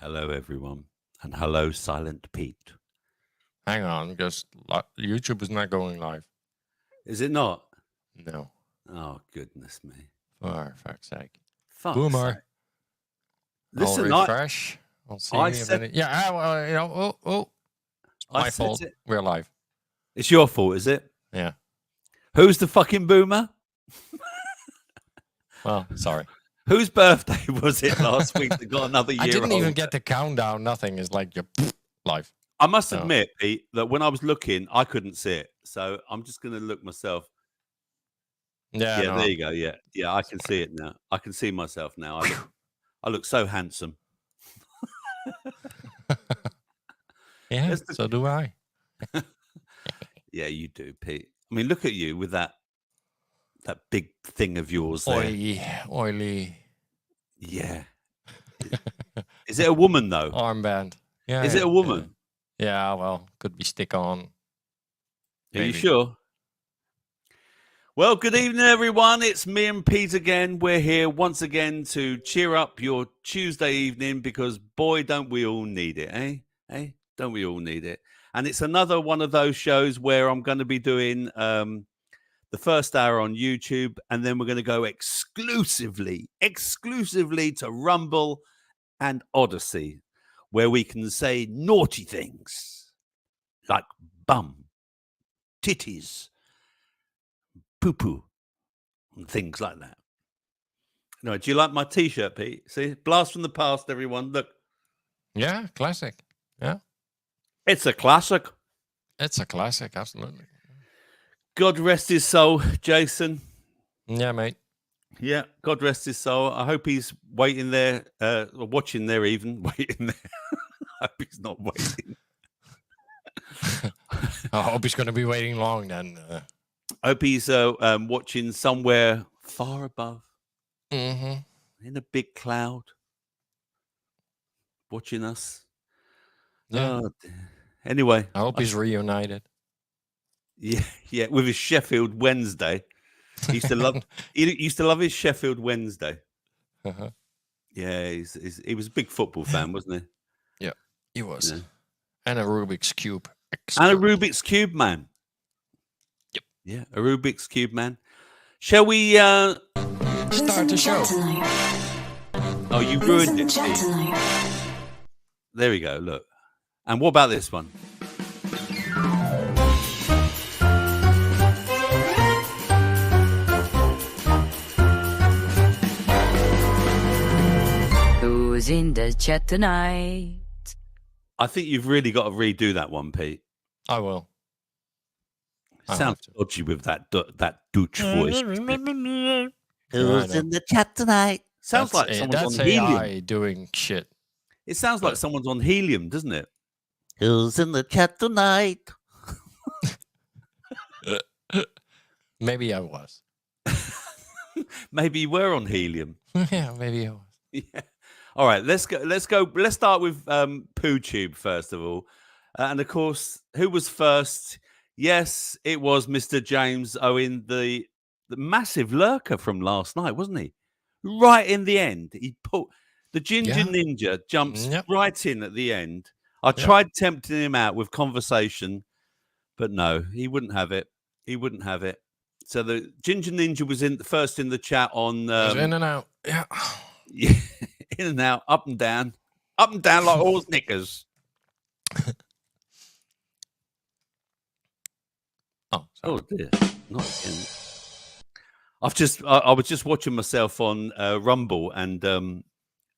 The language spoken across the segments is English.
Hello, everyone. And hello, Silent Pete. Hang on, because YouTube is not going live. Is it not? No. Oh, goodness me. For fuck's sake. Fuck's Boomer. sake. Listen, I'll refresh. I'll see I if said any... Yeah, it's my fault. it. We're live. It's your fault, is it? Yeah. Who's the fucking boomer? Well, sorry. Whose birthday was it last week that got another year I didn't even older? get the countdown. Nothing. It's like you're live. I must admit, Pete, that when I was looking, I couldn't see it. So I'm just going to look myself. Yeah, Yeah, there you go. Yeah, I can see it now. I can see myself now. I look so handsome. Yeah, so do I. Yeah, you do, Pete. I mean, look at you with that big thing of yours there. Oily. Yeah. Is it a woman, though? Armband. Yeah. Is it a woman? Yeah, well, could be stick on. Are you sure? Well, good evening, everyone. It's me and Pete again. We're here once again to cheer up your Tuesday evening because, boy, don't we all need it, eh? Eh? Don't we all need it? And it's another one of those shows where I'm going to be doing the first hour on YouTube, and then we're going to go exclusively to Rumble and Odyssey, where we can say naughty things like bum, titties, poo-poo, and things like that. No, do you like my T-shirt, Pete? See, blast from the past, everyone. Look. Yeah, classic. Yeah. It's a classic. It's a classic, absolutely. God rest his soul, Jason. Yeah, mate. Yeah, God rest his soul. I hope he's waiting there, watching there even, waiting there. I hope he's not waiting. I hope he's going to be waiting long then. I hope he's watching somewhere far above, in a big cloud, watching us. Yeah. Oh, anyway. I hope he's reunited. Yeah, with his Sheffield Wednesday. He used to love his Sheffield Wednesday. Uh-huh. Yeah, he was a big football fan, wasn't he? Yeah, he was. Yeah. And a Rubik's Cube expert. And a Rubik's Cube man. Yep. Yeah, a Rubik's Cube man. Shall we start the show? Oh, you ruined it, Steve. There we go, look. And what about this one? Who's in the chat tonight? I think you've really got to redo that one, Pete. I will. Sounds dodgy with that Dutch voice. Who's in the chat tonight? Sounds like someone's on helium. AI doing shit. It sounds like someone's on helium, doesn't it? Who's in the chat tonight? Maybe I was. Maybe you were on helium. Yeah, maybe I was. Yeah. All right, let's go. Let's start with PooTube first of all, and of course, who was first? Yes, it was Mr. James Owen, the massive lurker from last night, wasn't he? Right in the end, he put the Ginger Ninja jumps right in at the end. I tried tempting him out with conversation, but no, he wouldn't have it. He wouldn't have it. So the Ginger Ninja was first in the chat on. In and out. Yeah. Yeah. In and out, up and down like all knickers. Oh dear, not again. I was just watching myself on Rumble, and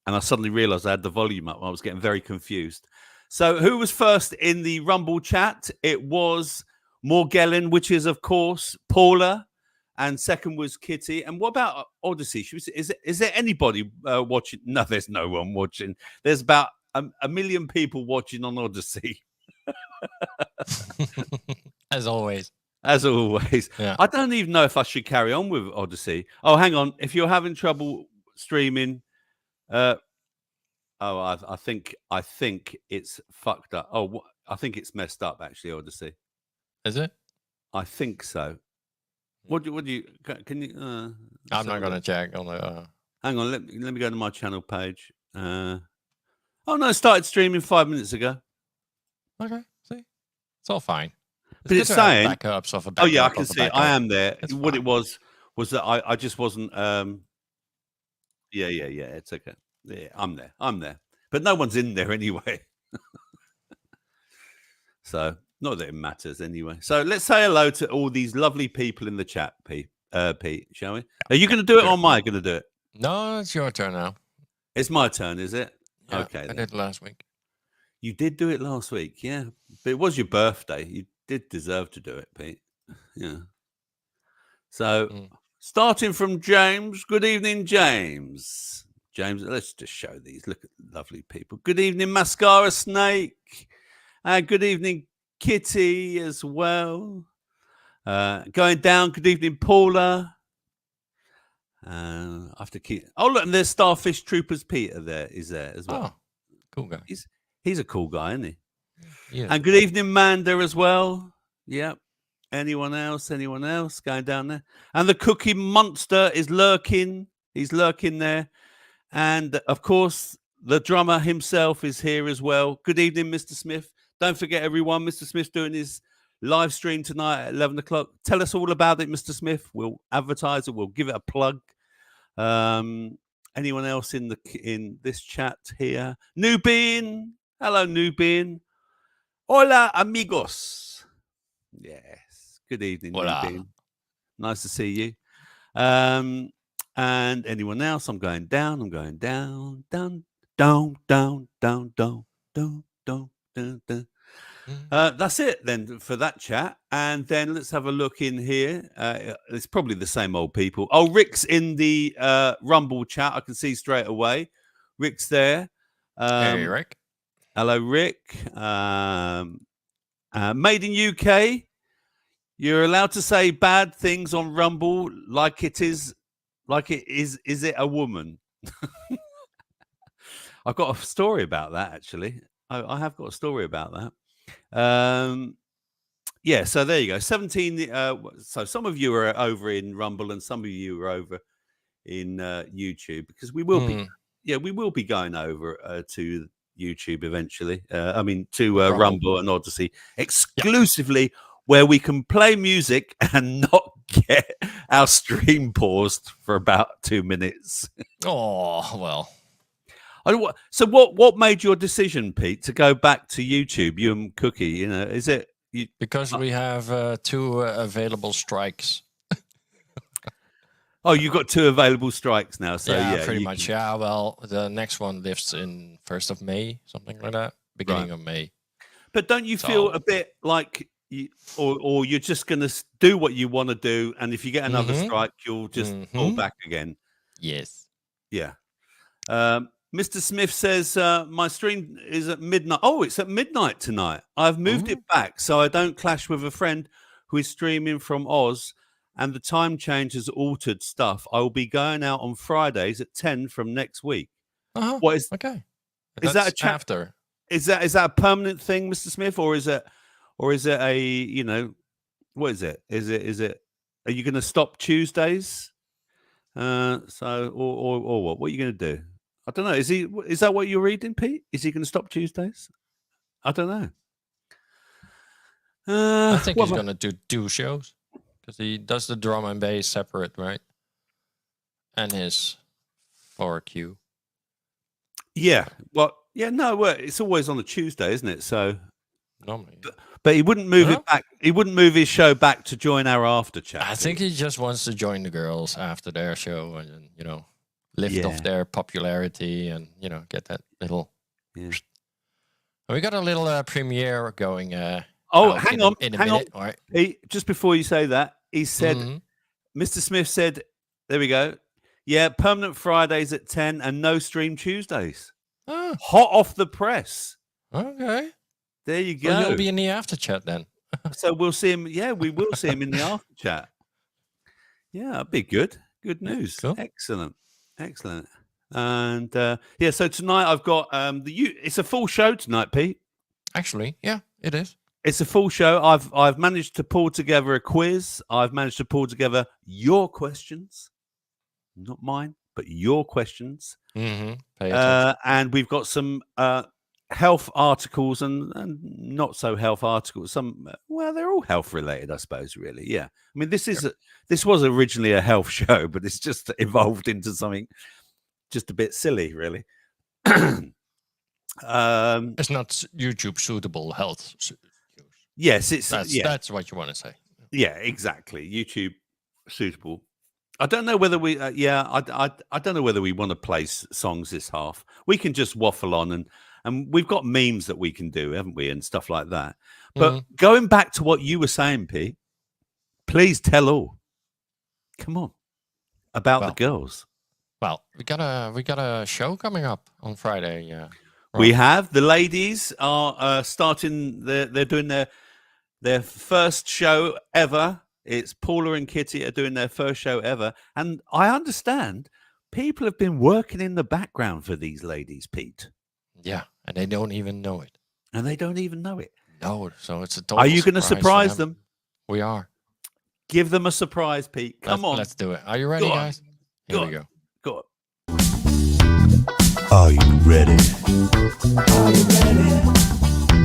I suddenly realised I had the volume up. I was getting very confused. So, who was first in the Rumble chat? It was Morgellon, which is of course Paula. And second was Kitty. And what about Odyssey? Is there anybody watching? No, there's no one watching. There's about a million people watching on Odyssey. As always. As always. Yeah. I don't even know if I should carry on with Odyssey. Oh, hang on. If you're having trouble streaming, I think it's fucked up. Oh, I think it's messed up, actually, Odyssey. Is it? I think so. What do you can you? I'm not gonna check on the. Hang on, let me go to my channel page. Oh no, I started streaming 5 minutes ago. Okay, see, it's all fine. But it's saying backups of a oh yeah, I backup can of a see it. I backup. am there. It's What fine. it was that I just wasn't. Yeah. It's okay. Yeah, I'm there. But no one's in there anyway. So not that it matters anyway. So let's say hello to all these lovely people in the chat, Pete. Shall we? Are you going to do it, or am I going to do it? No, it's your turn now. It's my turn, is it? Yeah, okay. I did last week. You did do it last week, yeah. But it was your birthday. You did deserve to do it, Pete. Yeah. So starting from James. Good evening, James. James, let's just show these. Look at lovely people. Good evening, Mascara Snake. Good evening, Kitty, as well. Going down. Good evening, Paula. I have to keep. Oh, look, and there's Starfish Troopers. Peter is there as well. Oh, cool guy. He's a cool guy, isn't he? Yeah. And good evening, Manda, as well. Yep. Anyone else going down there? And the Cookie Monster is lurking. He's lurking there. And of course, the drummer himself is here as well. Good evening, Mr. Smith. Don't forget, everyone, Mr. Smith's doing his live stream tonight at 11 o'clock. Tell us all about it, Mr. Smith. We'll advertise it. We'll give it a plug. Anyone else in this chat here? Nubin. Hello, Nubin. Hola, amigos. Yes. Good evening, Hola. Nubin. Nice to see you. And anyone else? I'm going down. That's it then for that chat. And then let's have a look in here. It's probably the same old people. Oh, Rick's in the Rumble chat. I can see straight away. Rick's there. Hey, Rick. Hello, Rick. Made in UK. You're allowed to say bad things on Rumble like it is. Is it a woman? I've got a story about that, actually. I have got a story about that. Yeah, so there you go. 17. So some of you are over in Rumble and some of you are over in YouTube, because we will be. Yeah, we will be going over to YouTube eventually. I mean, to Rumble and Odyssey exclusively, where we can play music and not get our stream paused for about 2 minutes. Oh, well. So what made your decision, Pete, to go back to YouTube, you and Cookie? You know, is it because we have 2 available strikes? Oh, you've got 2 available strikes now. So yeah, pretty much. Yeah, well, the next one lifts in 1st of May, something like that, beginning of May. But don't you feel a bit like, or you're just going to do what you want to do, and if you get another strike, you'll just pull back again? Yes. Yeah. Mr. Smith says, my stream is at midnight. Oh, it's at midnight tonight. I've moved it back so I don't clash with a friend who is streaming from Oz, and the time change has altered stuff. I will be going out on Fridays at 10 from next week. What is okay? Is that a after? Is that a permanent thing, Mr. Smith, or is it a, you know, what is it? Is it? Are you going to stop Tuesdays? So or what? What are you going to do? I don't know. Is that what you're reading, Pete? Is he going to stop Tuesdays? I don't know. I think he's going to do 2 shows, because he does the drum and bass separate, right? And his 4Q. Yeah. Well, yeah, no, well, it's always on a Tuesday, isn't it? So normally. But he wouldn't move it back. He wouldn't move his show back to join our after chat. I think he just wants to join the girls after their show and, you know, lift off their popularity and, you know, get that little. Yeah. We got a little premiere going. Hang on. In a minute. All right. Just before you say that, he said, Mr. Smith said, there we go. Yeah, permanent Fridays at 10 and no stream Tuesdays. Hot off the press. Okay. There you go. Well, he'll be in the after chat then. So we'll see him. Yeah, we will see him in the after chat. Yeah, that'd be good. Good news. Cool. Excellent. And so tonight I've got it's a full show tonight, Pete. Actually, yeah, it is. It's a full show. I've managed to pull together a quiz. I've managed to pull together your questions, not mine. but your questions. Mm-hmm. Pay attention. And we've got some health articles and not so health articles. Some, well, they're all health related, I suppose, really. Yeah. I mean, this was originally a health show, but it's just evolved into something just a bit silly, really. It's not YouTube suitable health. Yes, that's what you want to say. Yeah, exactly. YouTube suitable. I don't know whether we, I don't know whether we want to play songs this half. We can just waffle on, and we've got memes that we can do, haven't we, and stuff like that. But going back to what you were saying, Pete, please tell all. Come on, about the girls. Well, we got a show coming up on Friday. Yeah, we have. The ladies are starting. They're doing their first show ever. It's Paula and Kitty are doing their first show ever. And I understand people have been working in the background for these ladies, Pete. Yeah, and they don't even know it. No, so it's a total Are you going to surprise them? We are. Give them a surprise, Pete. Come on. Let's do it. Are you ready, guys? Here we go. Go on. Are you ready?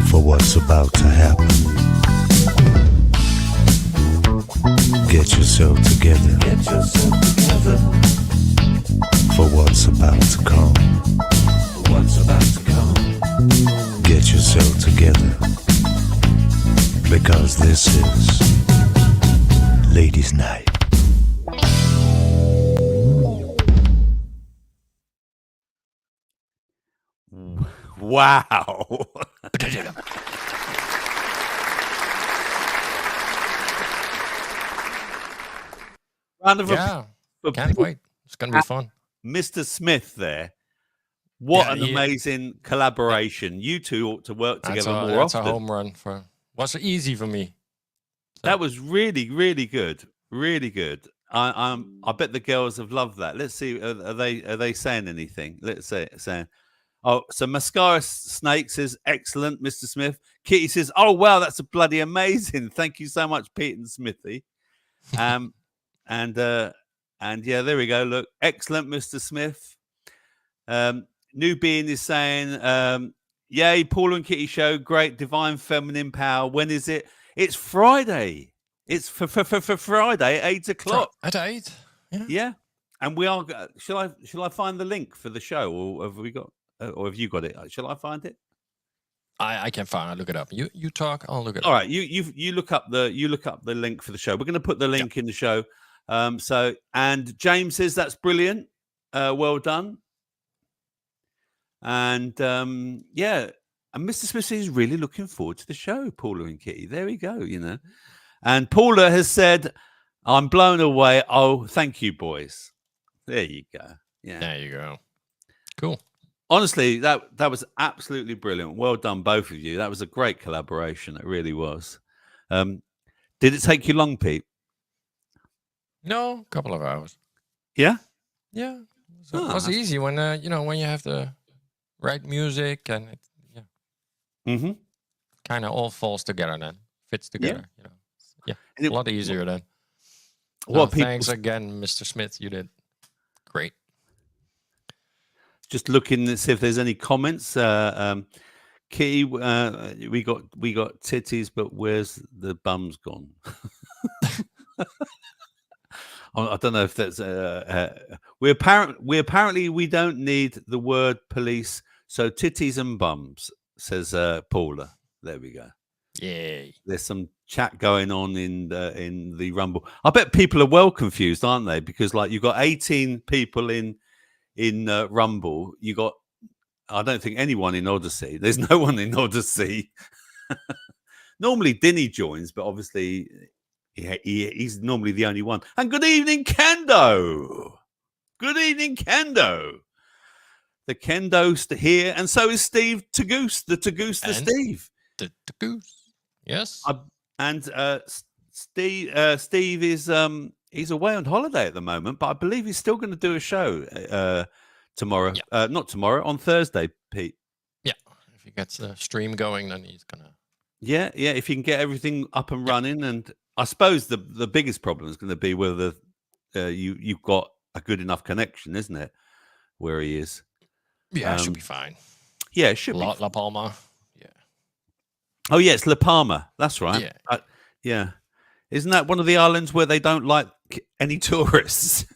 For what's about to happen? Get yourself together. For what's about to come. Get yourself together. Because this is Ladies' Night. Wow. Can't wait. It's going to be fun. Mr. Smith there. What an amazing collaboration. You two ought to work together more often. That's a home run. Was easy for me. So. That was really, really good. Really good. I bet the girls have loved that. Let's see. Are they saying anything? Let's say saying. Oh, so Mascara Snake says, excellent, Mr. Smith. Kitty says, oh, wow, that's a bloody amazing. Thank you so much, Pete and Smithy. And yeah, there we go. Look, excellent, Mr. Smith. New Being is saying, yay, Paul and Kitty show, great, divine feminine power. When is it? It's Friday. It's for Friday at 8 o'clock. At 8? Yeah. And we are. Shall I find the link for the show, or have we got? Or have you got it? Shall I find it? I can find. I'll look it up. You talk. I'll look it up. All right. You look up the link for the show. We're going to put the link in the show. So and James says that's brilliant. Well done. And yeah, and Mr. Smith is really looking forward to the show. Paula and Kitty. There we go. And Paula has said, "I'm blown away." Oh, thank you, boys. There you go. Yeah. There you go. Cool. Honestly, that was absolutely brilliant. Well done, both of you. That was a great collaboration. It really was. Did it take you long, Pete? No, a couple of hours. Yeah? Yeah. So it was easy when when you have the right music and it kind of all falls together then. Fits together, Yeah. A lot easier then. Well, thanks again, Mr. Smith. You did great. Just looking to see if there's any comments. Kitty, we got titties, but where's the bums gone? I don't know if that's. We don't need the word police. So titties and bums, says Paula. There we go. Yay! There's some chat going on in the Rumble. I bet people are well confused, aren't they? Because you've got 18 people in Rumble. You got, I don't think anyone in Odyssey. There's no one in Odyssey. Normally Dinny joins, but obviously he's normally the only one. And good evening, Kendo. Good evening, Kendo. The Kendo's here, and so is Steve Tagoose, the Steve. The Tagoose. Yes. Steve is he's away on holiday at the moment, but I believe he's still going to do a show tomorrow. Yeah. Not tomorrow, on Thursday, Pete. Yeah. If he gets the stream going, then he's going to. Yeah. If you can get everything up and running. And I suppose the biggest problem is going to be whether you've got a good enough connection, isn't it? Where he is. Yeah, it should be fine. Yeah, it should be. La Palma. Yeah. Oh, yeah, it's La Palma. That's right. Yeah. Yeah. Isn't that one of the islands where they don't like any tourists?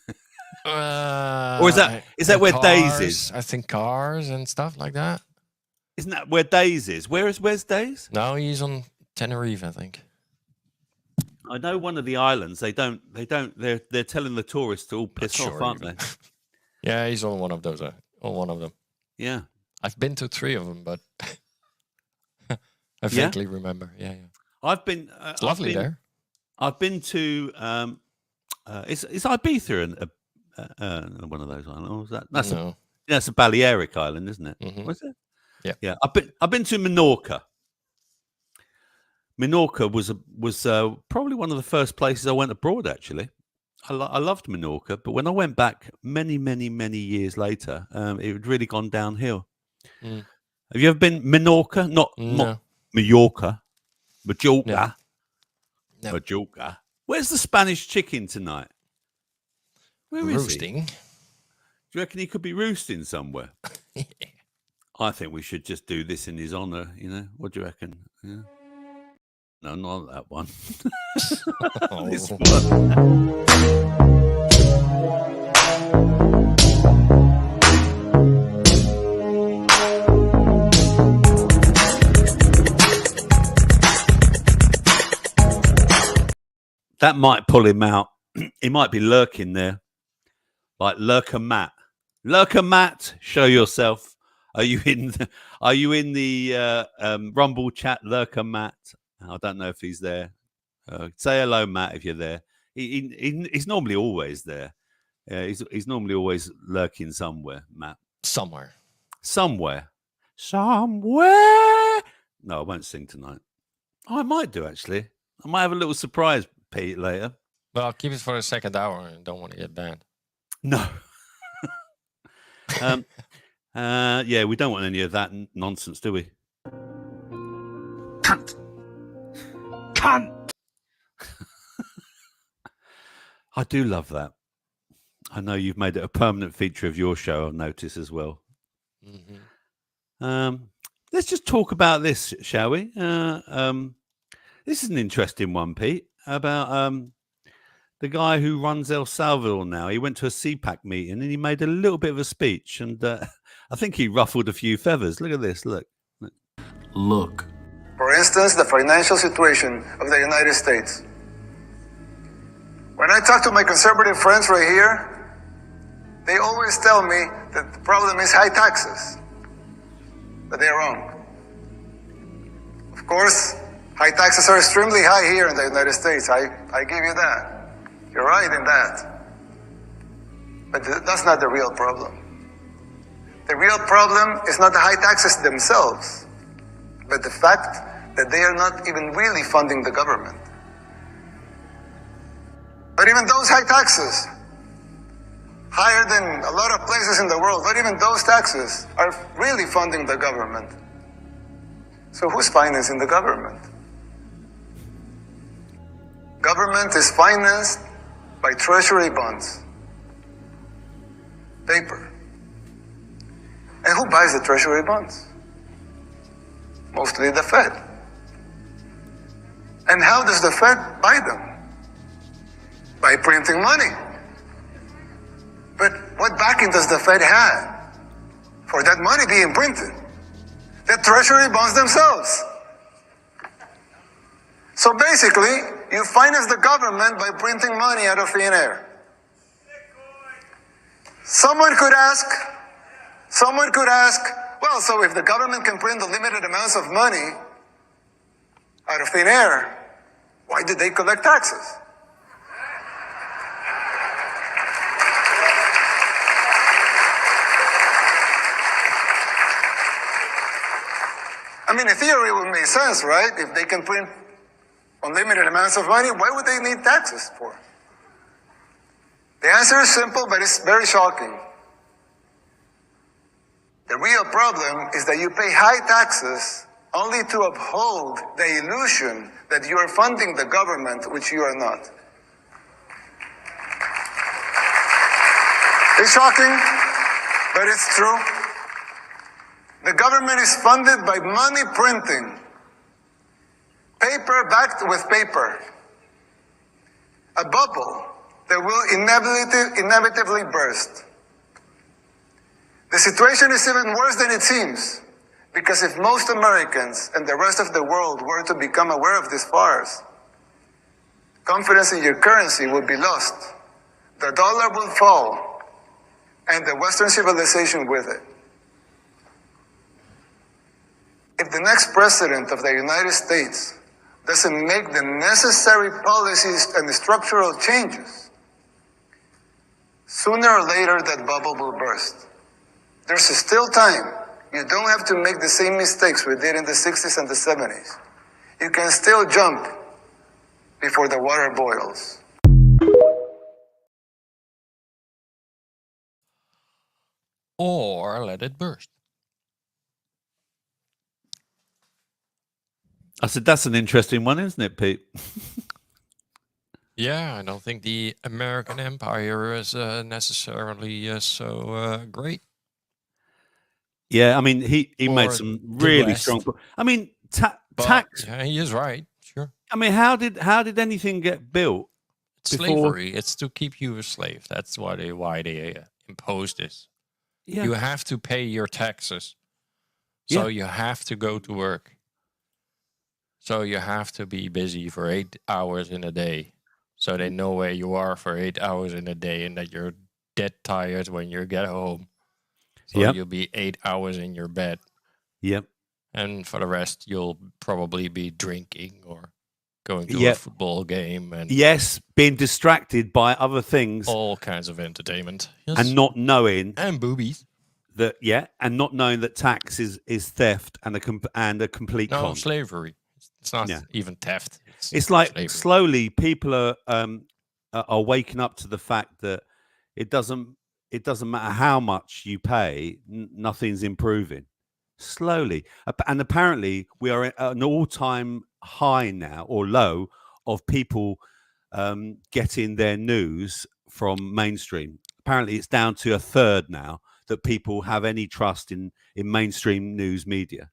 Or is that where Days is? I think cars and stuff like that. Isn't that where Days is? Where's Days? No, he's on Tenerife, I think. I know one of the islands. They're telling the tourists to all piss off, aren't they? Yeah, he's on one of those. On one of them. Yeah. I've been to 3 of them, but I vaguely remember. Yeah. I've been. It's lovely there. I've been to. Is Ibiza one of those islands? That's a Balearic island, isn't it? Mm-hmm. Was it? Yeah. Yeah. I've been to Menorca. Menorca was probably one of the first places I went abroad. Actually, I loved Menorca, but when I went back many years later, it had really gone downhill. Mm. Have you ever been Menorca? Not Mallorca, Majorca. No. Majorca. Where's the Spanish chicken tonight? Where is roosting? He? Do you reckon he could be roosting somewhere? I think we should just do this in his honour. What do you reckon? Yeah. No, not that one. This one. That might pull him out. He might be lurking there, like Lurker Matt. Lurker Matt, show yourself. Are you in the Rumble chat, Lurker Matt? I don't know if he's there. Say hello, Matt, if you're there. He's normally always there. He's normally always lurking somewhere, Matt. Somewhere. No, I won't sing tonight. Oh, I might do, actually. I might have a little surprise, Pete, later. Well, I'll keep it for the second hour and don't want to get banned. No. Yeah, we don't want any of that nonsense, do we? Cunt. I do love that. I know you've made it a permanent feature of your show, I've noticed as well. Mm-hmm. Let's just talk about this, shall we? This is an interesting one, Pete, about the guy who runs El Salvador now. He went to a CPAC meeting and he made a little bit of a speech, and I think he ruffled a few feathers. Look at this. Look. For instance, the financial situation of the United States. When I talk to my conservative friends right here, they always tell me that the problem is high taxes. But they're wrong. Of course, high taxes are extremely high here in the United States. I give you that. You're right in that. But that's not the real problem. The real problem is not the high taxes themselves, but the fact that they are not even really funding the government. But even those high taxes, higher than a lot of places in the world, but even those taxes are really funding the government. So who's financing the government? Government is financed by treasury bonds, paper. And who buys the treasury bonds? Mostly the Fed. And how does the Fed buy them? By printing money. But what backing does the Fed have for that money being printed? The treasury bonds themselves. So basically, you finance the government by printing money out of thin air. Someone could ask, well, so if the government can print unlimited amounts of money out of thin air, why did they collect taxes? I mean, in theory, it would make sense, right? If they can print unlimited amounts of money, why would they need taxes for? The answer is simple, but it's very shocking. The real problem is that you pay high taxes only to uphold the illusion that you are funding the government, which you are not. It's shocking, but it's true. The government is funded by money printing. Paper backed with paper. A bubble that will inevitably burst. The situation is even worse than it seems, because if most Americans and the rest of the world were to become aware of this farce, confidence in your currency would be lost, the dollar will fall, and the Western civilization with it. If the next president of the United States doesn't make the necessary policies and structural changes, sooner or later that bubble will burst. There's still time. You don't have to make the same mistakes we did in the 60s and the 70s. You can still jump before the water boils. Or let it burst. I said, that's an interesting one, isn't it, Pete? Yeah, I don't think the American empire is necessarily so great. Yeah, I mean, he made some really strong. I mean, tax. Yeah, he is right. Sure. I mean, how did anything get built? It's slavery. It's to keep you a slave. That's why they imposed this. Yeah. You have to pay your taxes, so you have to go to work. So you have to be busy for 8 hours in a day. So they know where you are for 8 hours in a day and that you're dead tired when you get home. So you'll be 8 hours in your bed. Yep. And for the rest, you'll probably be drinking or going to a football game. And being distracted by other things. All kinds of entertainment. Yes. And not knowing. And boobies. And not knowing that tax is theft and a complete con. Slavery. It's not even theft. It's like slavery. Slowly people are waking up to the fact that it doesn't matter how much you pay, nothing's improving. Slowly, and apparently we are at an all-time high now, or low, of people getting their news from mainstream. Apparently, it's down to a third now that people have any trust in mainstream news media.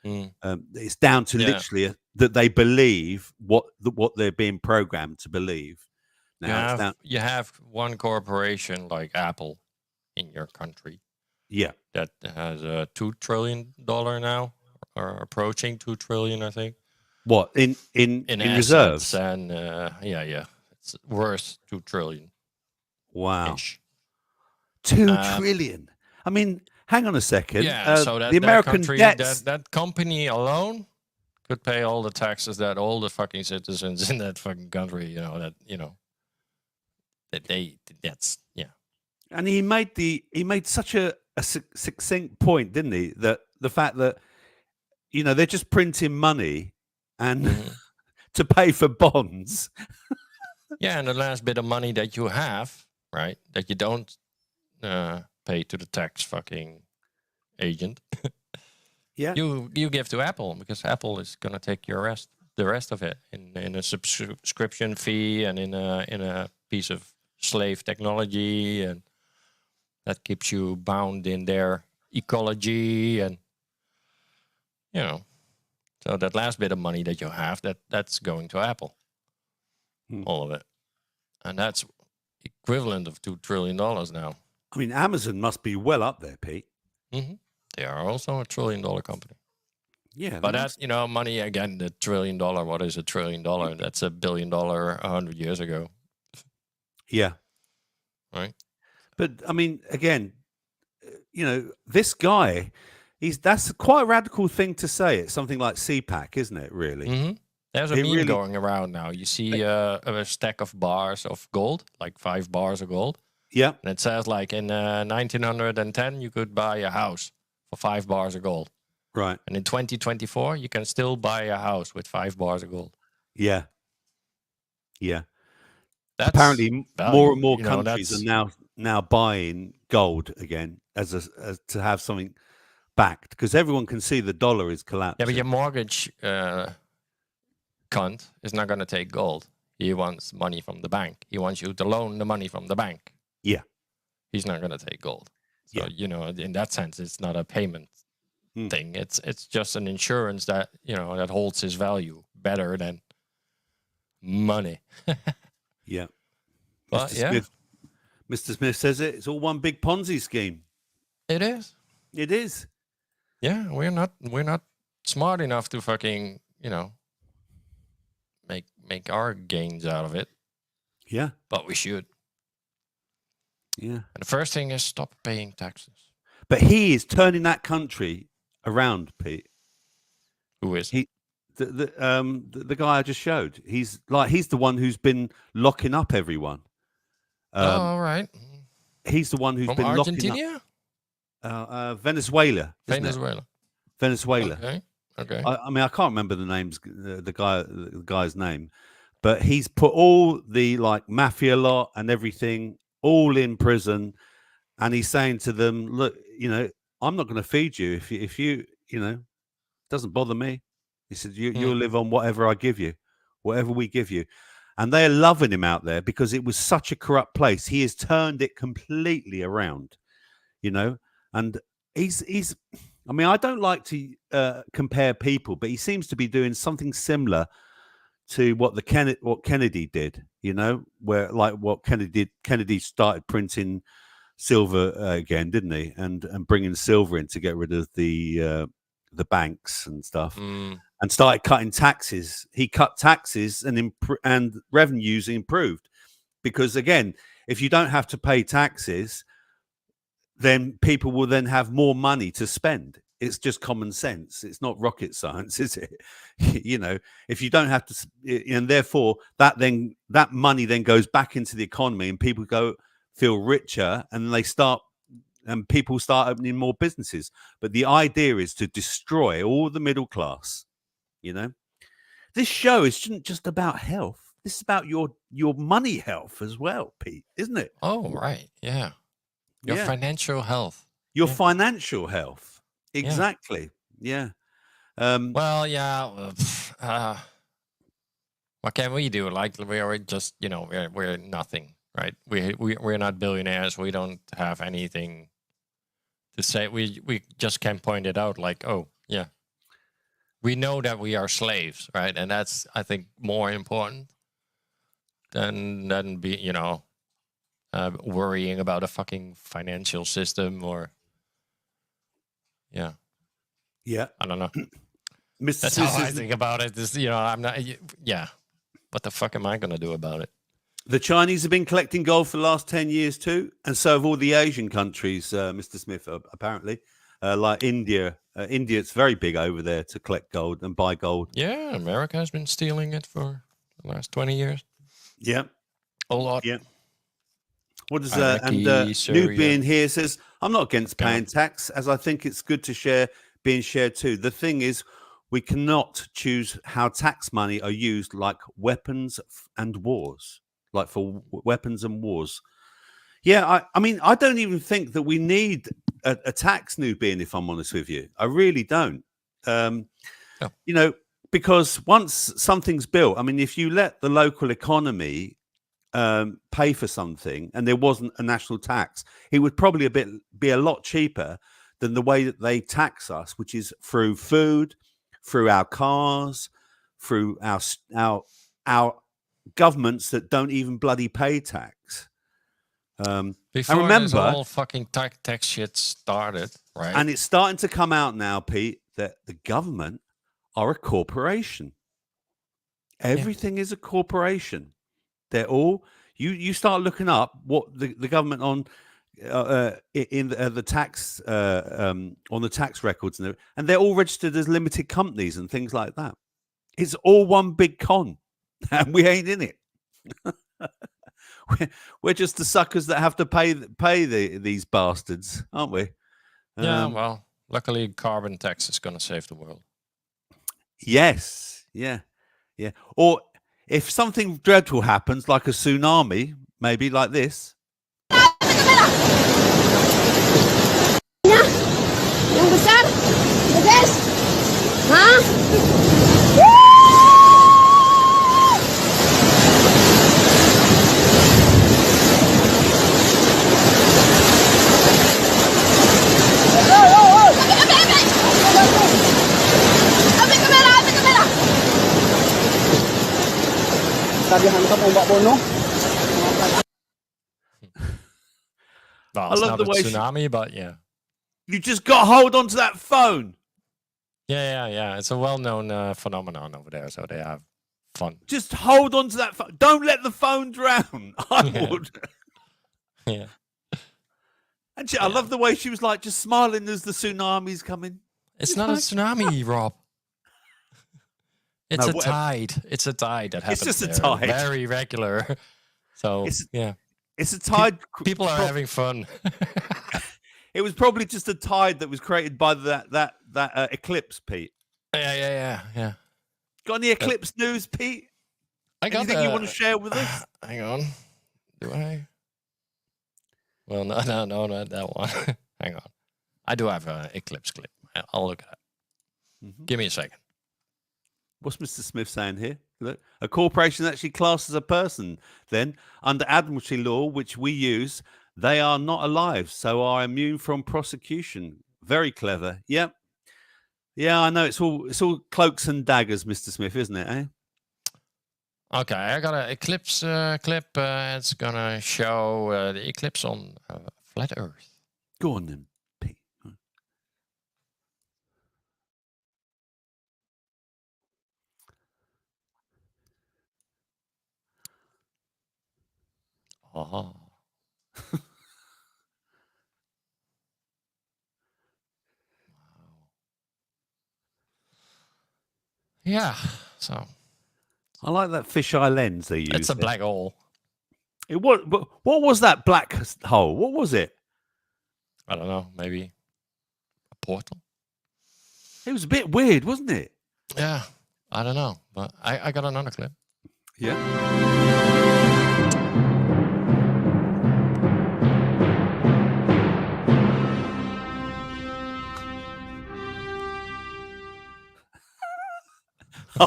It's down to literally that they believe what they're being programmed to believe. Now you have one corporation like Apple in your country. Yeah, that has a $2 trillion now, or approaching 2 trillion, I think. What in reserves? And it's worth 2 trillion. Wow, 2 trillion. I mean, hang on a second. Yeah, so the American debts, that company alone could pay all the taxes that all the fucking citizens in that fucking country, that's. And he made such a succinct point, didn't he? That the fact that they're just printing money and to pay for bonds. And the last bit of money that you have, right, that you don't pay to the tax fucking agent. You give to Apple, because Apple is gonna take the rest of it in a subscription fee and in a piece of slave technology, and that keeps you bound in their ecology, and so that last bit of money that you have, that's going to Apple, all of it, and that's equivalent of $2 trillion now. I mean, Amazon must be well up there, Pete. Mm-hmm. They are also a $1 trillion company. Yeah, but that's money again. The $1 trillion. What is $1 trillion? That's $1 billion 100 years ago. Yeah, right. But I mean, again, this guy, that's quite a radical thing to say. It's something like CPAC, isn't it? Really. Mm-hmm. There's a meme going around now. You see a stack of bars of gold, like 5 bars of gold. Yeah. And it says like in 1910 you could buy a house for 5 bars of gold. Right. And in 2024 you can still buy a house with 5 bars of gold. Yeah. Yeah. That's apparently value. More and more countries are now buying gold again as to have something backed, because everyone can see the dollar is collapsing. Yeah, but your mortgage cunt is not going to take gold. He wants money from the bank. He wants you to loan the money from the bank. Yeah. he's not going to take gold. So, in that sense, it's not a payment thing. It's just an insurance that, that holds his value better than money. Yeah. But Mr. Smith says it's all one big Ponzi scheme. It is. It is. Yeah, we're not smart enough to fucking, make our gains out of it. Yeah. But we should. Yeah. And the first thing is stop paying taxes. But he is turning that country around, Pete. Who is? The guy I just showed. He's the one who's been locking up everyone. All right. He's the one who's been Argentina? locking up. Venezuela. Venezuela. Okay. I mean, I can't remember the names, the guy's name, but he's put all the mafia lot and everything all in prison, and he's saying to them, "Look, I'm not going to feed you if you doesn't bother me." He said, "You'll live on whatever I give you, whatever we give you." And they're loving him out there because it was such a corrupt place. He has turned it completely around, and he's. I mean, I don't like to compare people, but he seems to be doing something similar to what Kennedy did, where what Kennedy started printing silver again, didn't he? And bringing silver in to get rid of the banks and stuff, and started cutting taxes. He cut taxes and revenues improved because, again, if you don't have to pay taxes, then people will then have more money to spend. It's just common sense. It's not rocket science, is it? If you don't have to, and therefore that money then goes back into the economy, and people feel richer, and people start opening more businesses. But the idea is to destroy all the middle class. This show isn't just about health. This is about your money health as well, Pete, isn't it? Oh, right. Yeah. Your financial health. Your financial health. Exactly. Yeah. Well, yeah. What can we do? We are just, we're nothing, right? We're not billionaires. We don't have anything to say. We just can point it out oh, yeah. We know that we are slaves, right? And that's, I think, more important than be, worrying about a fucking financial system or, I don't know. That's how I think about it. I'm not. What the fuck am I gonna do about it? The Chinese have been collecting gold for the last 10 years too, and so have all the Asian countries, Mr. Smith. Apparently, like India. India, it's very big over there to collect gold and buy gold. Yeah, America has been stealing it for the last 20 years. Yeah, a lot. Yeah. What does Nubian here says? I'm not against paying tax, as I think it's good to being shared too. The thing is, we cannot choose how tax money are used, like weapons and wars, like for weapons and wars. Yeah, I mean, I don't even think that we need a tax, Nubian, if I'm honest with you. I really don't. Because once something's built, I mean, if you let the local economy pay for something and there wasn't a national tax, it would probably be a lot cheaper than the way that they tax us, which is through food, through our cars, through our governments that don't even bloody pay tax. Before I remember, this whole fucking tax shit started, right? And it's starting to come out now, Pete, that the government are a corporation. Everything is a corporation. They're all you start looking up what the government on in the tax on the tax records and they're all registered as limited companies and things like that. It's all one big con, and we ain't in it. We're just the suckers that have to pay these bastards, aren't we? Yeah. Well, luckily, carbon tax is going to save the world. Yes. Yeah. Yeah. Or if something dreadful happens, like a tsunami, maybe like this. Yang besar, pedas, Well, it's not a tsunami, but yeah. You just got to hold on to that phone. Yeah. It's a well-known phenomenon over there, so they have fun. Just hold on to that phone. Don't let the phone drown. I would. Yeah. And I love the way she was like just smiling as the tsunami's coming. It's not a tsunami, Rob. It's a tide. It's a tide that happens. It's just a tide. Very regular. So, It's a tide. People are having fun. It was probably just a tide that was created by that eclipse, Pete. Yeah. Got any eclipse news, Pete? Anything you want to share with us? Hang on. Do I? Well, no, not that one. Hang on. I do have an eclipse clip. I'll look at it. Mm-hmm. Give me a second. What's Mr. Smith saying here? Look, a corporation is actually classed as a person. Then, under admiralty law, which we use, they are not alive, so are immune from prosecution. Very clever. Yep. Yeah, I know. It's all cloaks and daggers, Mr. Smith, isn't it? Eh? Okay, I got an eclipse clip. It's gonna show the eclipse on flat Earth. Go on then, Pete. Oh. Yeah, so I like that fisheye lens they use. It's a black hole. What was that black hole? What was it? I don't know. Maybe a portal. It was a bit weird, wasn't it? Yeah, I don't know, but I got another clip. Yeah.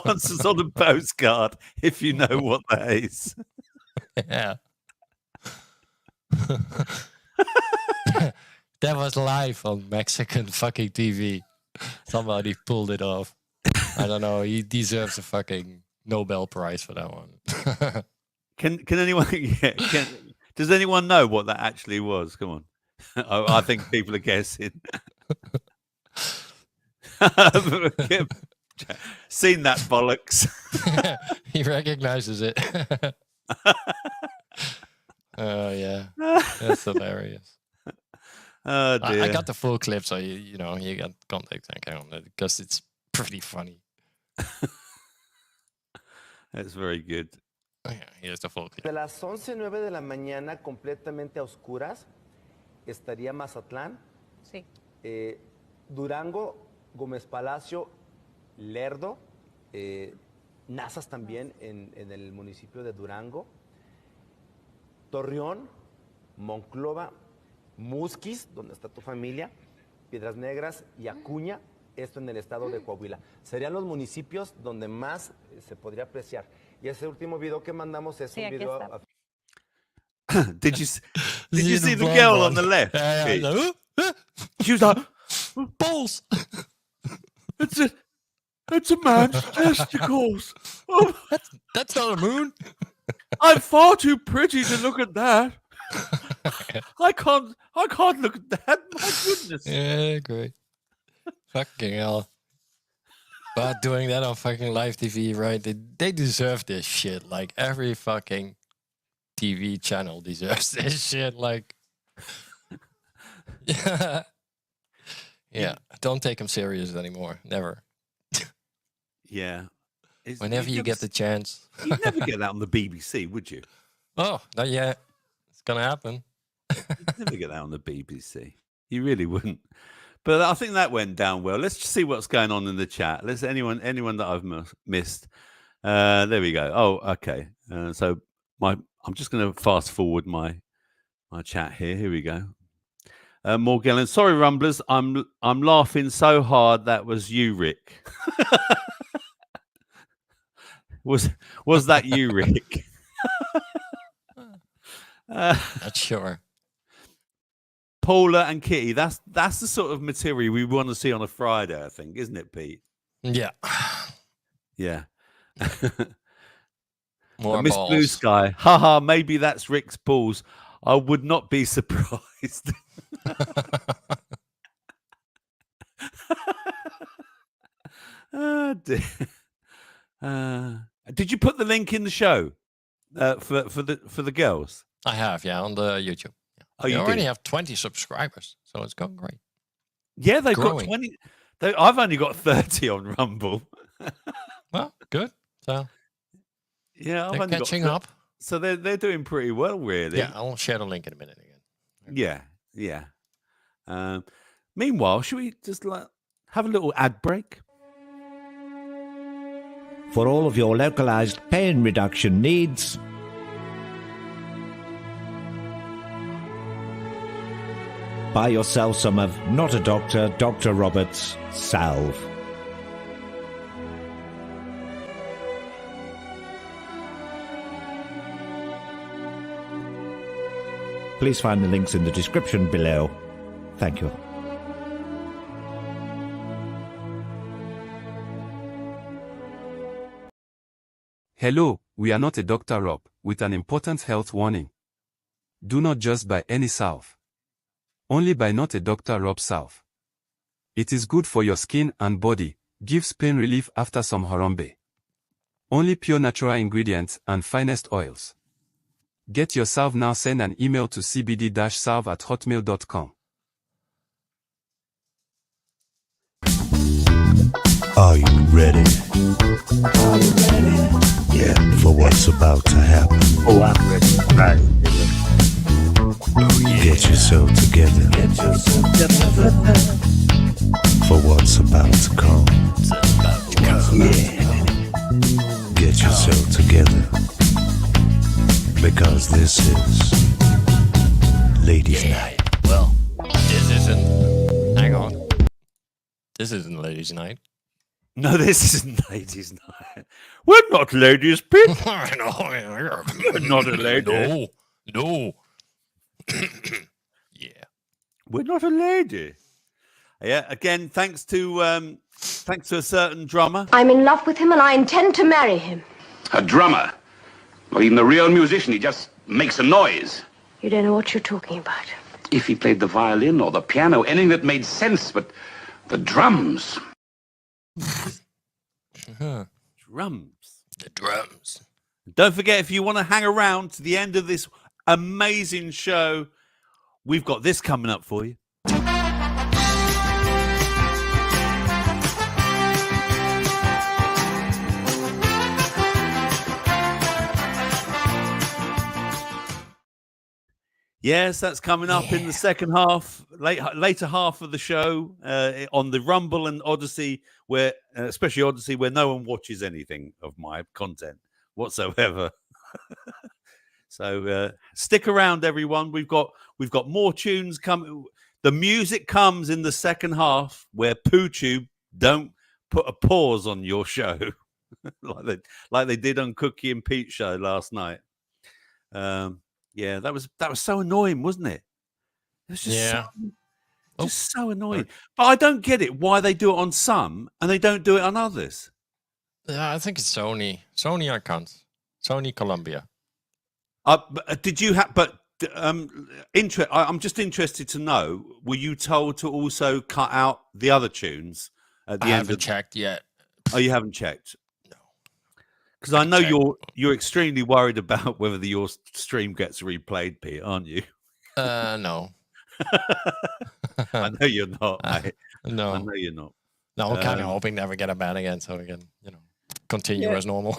Answers on a postcard, if you know what that is. Yeah. That was live on Mexican fucking TV. Somebody pulled it off. I don't know. He deserves a fucking Nobel Prize for that one. Can anyone? Yeah, does anyone know what that actually was? Come on. I think people are guessing. Seen that bollocks. He recognizes it. Oh yeah, that's hilarious. Oh dear. I got the full clip, so you got context on it because it's pretty funny. That's very good. Yeah, here's the full clip. De las 11:09 de la mañana, completamente a oscuras, estaría Mazatlán, sí. Durango, Gómez Palacio, Lerdo, Nazas también en el municipio de Durango, Torreón, Monclova, Musquis, donde está tu familia, Piedras Negras y Acuña, esto en el estado de Coahuila. Serían los municipios donde más se podría apreciar. Y ese último video que mandamos es un video... Did you see the girl on the left? She was like, balls. It's a man's testicles. Oh, that's not a moon. I'm far too pretty to look at that. I can't look at that. My goodness. Yeah, great. Fucking hell. But doing that on fucking live TV, right? They deserve this shit. Like every fucking TV channel deserves this shit. Like, yeah. Don't take them serious anymore. Never. Yeah. Whenever you get the chance. You'd never get that on the BBC, would you? Oh, not yet. It's gonna happen. You'd never get that on the BBC. You really wouldn't. But I think that went down well. Let's just see what's going on in the chat. Let's anyone that I've missed. There we go. Oh, okay. So I'm just going to fast forward my chat here. Here we go. Morgellon, sorry, Rumblers. I'm laughing so hard. That was you, Rick. was that you, Rick? Not sure. Paula and Kitty, that's the sort of material we want to see on a Friday, I think, isn't it, Pete? Yeah. Yeah. More Miss balls. Blue Sky. Haha, maybe that's Rick's balls. I would not be surprised. Oh, dear. Did you put the link in the show for the girls? I have, on the YouTube. Yeah. Oh, you you already did? have 20 subscribers, so it's going great. Yeah, they've Growing. got 20. I've only got 30 on Rumble. Well, good. So yeah, I've they're only catching got up. So they're doing pretty well, really. Yeah, I'll share the link in a minute again. Yeah. Meanwhile, should we just have a little ad break? For all of your localized pain reduction needs, buy yourself some of Not a Doctor, Dr. Roberts' salve. Please find the links in the description below. Thank you. Hello, we are Not a Dr. Rob, with an important health warning. Do not just buy any salve. Only buy Not a Dr. Rob salve. It is good for your skin and body, gives pain relief after some harambe. Only pure natural ingredients and finest oils. Get your salve now. Send an email to cbd-salve@hotmail.com. Are you ready? Are you ready? Yeah, for what's about to happen. Oh, I'm ready. Right. Get yourself together. Get yourself together. For what's about to come. Yeah. Get yourself together. Because this is Ladies' Night. Well, this isn't. Hang on. This isn't Ladies' Night. No, this isn't Ladies' Night. We're not ladies, Pete. We're not a lady. No. Yeah. We're not a lady. Yeah. Again, thanks to a certain drummer. I'm in love with him and I intend to marry him. A drummer? Not even a real musician. He just makes a noise. You don't know what you're talking about. If he played the violin or the piano, anything that made sense, but the drums. Drums. The drums. Don't forget, if you want to hang around to the end of this amazing show, we've got this coming up for you. Yes, that's coming up in the second half, later half of the show on the Rumble and Odyssey, where especially Odyssey, where no one watches anything of my content whatsoever. So stick around, everyone. We've got more tunes coming. The music comes in the second half, where PooTube don't put a pause on your show like they did on Cookie and Pete's show last night. Yeah, that was so annoying, wasn't it? It was just so annoying. But I don't get it why they do it on some and they don't do it on others. Yeah, I think it's Sony. Sony accounts. Sony Columbia. Did you have? But I'm just interested to know. Were you told to also cut out the other tunes at the I end? haven't checked yet. Oh, you haven't checked? No. Because I know you're extremely worried about whether your stream gets replayed, Pete, aren't you? No. I know you're not, mate. No. I know you're not. No, I'm kind of hoping never get a ban again, so we can, continue as normal.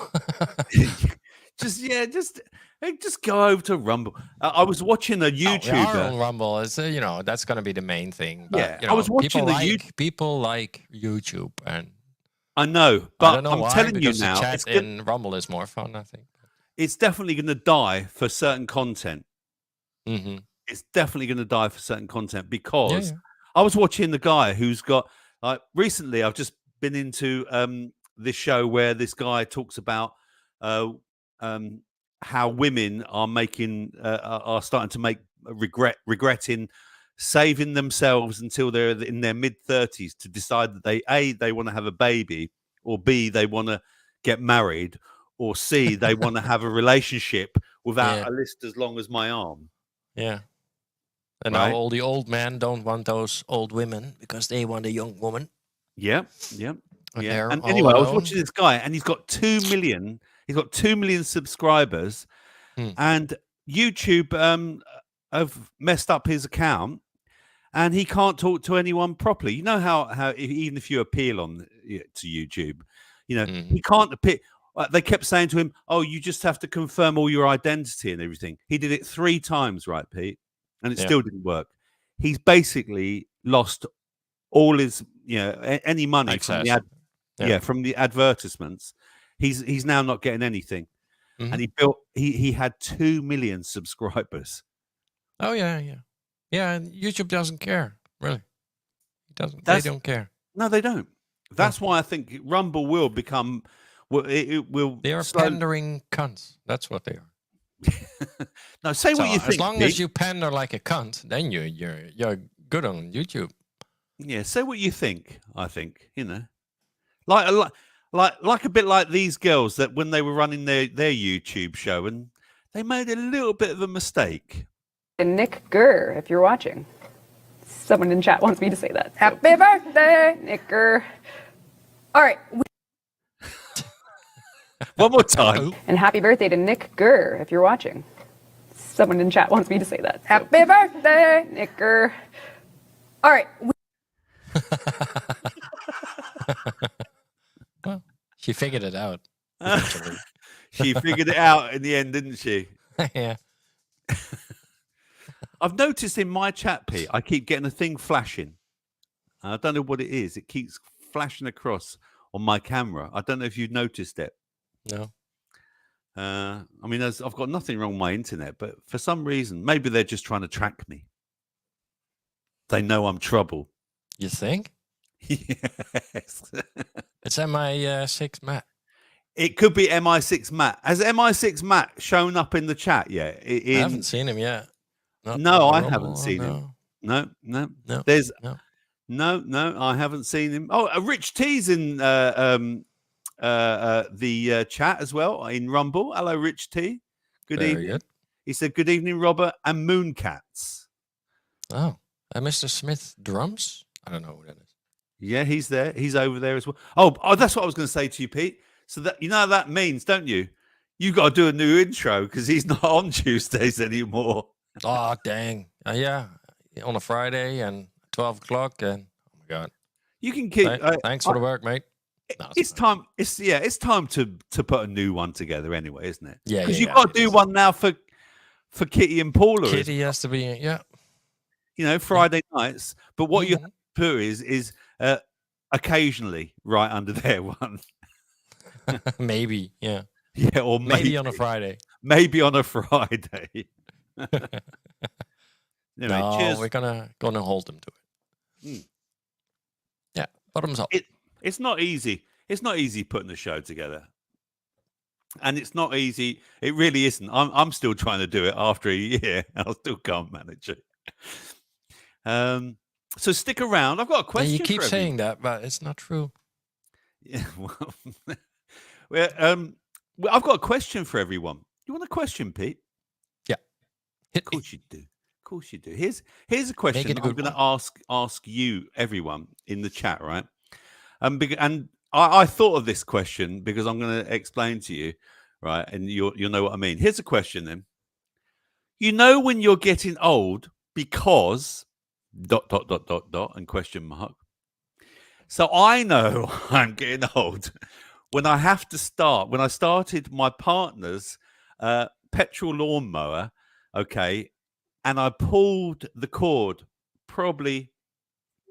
just go over to Rumble. I was watching a YouTuber on Rumble. Is that's going to be the main thing. But, I was watching people like YouTube, and I know, but I don't know I'm why, telling you because now, the chat in Rumble is more fun. I think it's definitely going to die for certain content. Mm-hmm. It's definitely going to die for certain content because I was watching the guy who's got recently. I've just been into this show where this guy talks about how women are are starting to make regretting saving themselves until they're in their mid-30s to decide that they want to have a baby, or B, they want to get married, or C, they want to have a relationship without a list as long as my arm. Yeah. And now all the old men don't want those old women because they want a young woman. Yeah. And anyway, I was watching this guy, and he's got 2 million. He's got 2 million subscribers, and YouTube have messed up his account, and he can't talk to anyone properly. You know how even if you appeal on to YouTube, he can't appeal. They kept saying to him, "Oh, you just have to confirm all your identity and everything." He did it 3 times, right, Pete? And it still didn't work. He's basically lost all his, any money from from the advertisements. He's now not getting anything. And he had 2 million subscribers. Oh yeah. And YouTube doesn't care, really. They don't care. No, they don't. That's why I think Rumble will become. It will. They are pandering cunts. That's what they are. No, say what you think. As long as you pander like a cunt, then you're good on YouTube. Yeah, say what you think. I think like a bit like these girls that when they were running their YouTube show and they made a little bit of a mistake. And Nick Gurr, if you're watching, someone in chat wants me to say that. So. Happy birthday, Nick Gurr! All right. One more time. And happy birthday to Nick Gurr, if you're watching. Someone in chat wants me to say that. So. Happy birthday, Nick Gurr. All right. Well, she figured it out. She figured it out in the end, didn't she? Yeah. I've noticed in my chat, Pete, I keep getting a thing flashing. I don't know what it is. It keeps flashing across on my camera. I don't know if you've noticed it. No. I mean, I've got nothing wrong with my internet, but for some reason, maybe they're just trying to track me. They know I'm trouble. You think? Yes. It's MI6 Matt. It could be MI6 Matt. Has MI6 Matt shown up in the chat yet? I haven't seen him yet. No, I haven't seen him. No. There's no, I haven't seen him. Oh, Rich T's in the chat as well in Rumble. Hello, Rich T. Good evening. Good. He said, "Good evening, Robert and Mooncats." Oh, Mr. Smith drums. I don't know who that is. Yeah, he's there. He's over there as well. Oh, that's what I was going to say to you, Pete. So that you know what that means, don't you? You got to do a new intro because he's not on Tuesdays anymore. Oh, dang. Yeah, on a Friday and 12 o'clock. And oh my God. You can keep. Thanks for the work, mate. No, it's time. It's time to put a new one together anyway, isn't it? Yeah, because you've got to do one now for Kitty and Paula. Kitty has to be, Friday nights. But what you have to put is occasionally right under there one. Maybe, yeah. Yeah, or maybe on a Friday. Maybe on a Friday. Anyway, no, cheers. we're gonna hold them to it. Yeah, bottoms up. It's not easy. It's not easy putting the show together, and it's not easy. It really isn't. I'm still trying to do it after a year. I still can't manage it. So stick around. I've got a question. You keep saying that, but it's not true. Yeah. Well, I've got a question for everyone. You want a question, Pete? Yeah. Of course you do. Of course you do. Here's a question I'm going to ask you, everyone, in the chat, right? And I thought of this question because I'm going to explain to you, right? And you'll know what I mean. Here's a question then. You know when you're getting old because ... and question mark. So I know I'm getting old when I have to start. When I started my partner's petrol lawnmower, okay, and I pulled the cord probably